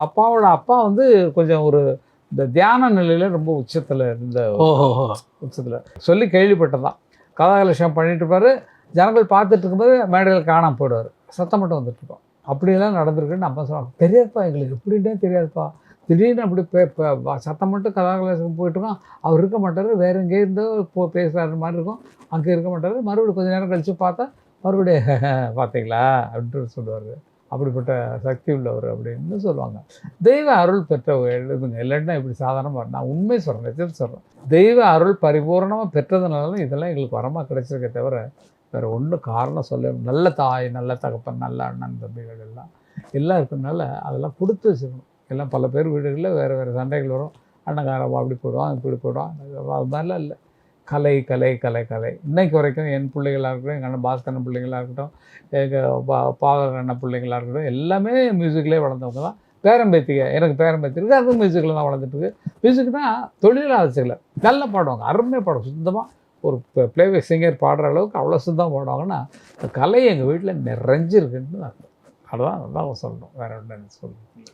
அப்பாவோட அப்பா வந்து கொஞ்சம் ஒரு இந்த தியான நிலையில் ரொம்ப உச்சத்தில் இருந்த உச்சத்தில் சொல்லி கேள்விப்பட்டதான். கதாகலட்சம் பண்ணிட்டு இருப்பார். ஜனங்கள் பார்த்துட்டு இருக்கும்போது மேடையில் காணாமல் போயிடுவார். சத்தம் மட்டும் வந்துட்டுருக்கோம். அப்படியெல்லாம் நடந்திருக்குன்னு அப்பா சொல்லுவாங்க. தெரியாதுப்பா, எங்களுக்கு எப்படின்னே தெரியாதுப்பா. திடீர்னு அப்படி சத்தம் மட்டும் கதாகலட்சம் போயிட்டுருக்கோம். அவர் இருக்க மாட்டார். வேறு எங்கேயே இருந்தோ பேசுகிற மாதிரி இருக்கும். அங்கே இருக்க மாட்டார். மறுபடியும் கொஞ்சம் நேரம் கழித்து பார்த்தா மறுபடியும் பார்த்தீங்களா அப்படின்ட்டு சொல்லுவார். அப்படிப்பட்ட சக்தி உள்ளவர் அப்படின்னு சொல்லுவாங்க. தெய்வ அருள் பெற்றவங்க எழுதுங்க. இல்லைன்னா இப்படி சாதாரணமாக நான் உண்மை சொல்கிறேன், நிஜத்தை சொல்கிறேன். தெய்வ அருள் பரிபூர்ணமாக பெற்றதுனால தான் இதெல்லாம் எங்களுக்கு வரமாக கிடைச்சிருக்கே தவிர வேறு ஒன்றும் காரணம் சொல்ல. நல்ல தாய், நல்ல தகப்பன், நல்ல அண்ணன் தம்பிகள் எல்லாம் இருக்கிறதுனால அதெல்லாம் கொடுத்து வச்சுக்கணும். எல்லாம் பல பேர் வீடுகளில் வேறு வேறு சண்டைகள் வரும். அண்ணங்காரன் அப்படி போயிடுவான், இப்படி போயிடுவான். அது மாதிரிலாம் இல்லை. கலை கலை கலை கலை இன்னைக்கு வரைக்கும் என் பிள்ளைகளாக இருக்கட்டும், எங்கள் அண்ணன் பாஸ்கரன் பிள்ளைங்களாக இருக்கட்டும், எங்கள் பாகர் அண்ணன் பிள்ளைங்களாக இருக்கட்டும், எல்லாமே மியூசிக்லேயே வளர்ந்தவங்க தான். பேரம்பேத்திங்க எனக்கு பேரம்பேத்தி இருக்குது, அதுவும் மியூசிக்கில் தான் வளர்ந்துட்டுருக்கு. மியூசிக் தான் தொழிலாக வச்சுக்கல. நல்லா பாடுவாங்க, அருமையாக பாடுவாங்க. சுத்தமாக ஒரு பிளேவே சிங்கர் பாடுற அளவுக்கு அவ்வளோ சுத்தமாக பாடுவாங்கன்னா இந்த கலை எங்கள் வீட்டில் நிறைஞ்சிருக்குன்னு அர்த்தம். அதுதான் சொல்லணும். வேறு ஒன்று சொல்லணும்.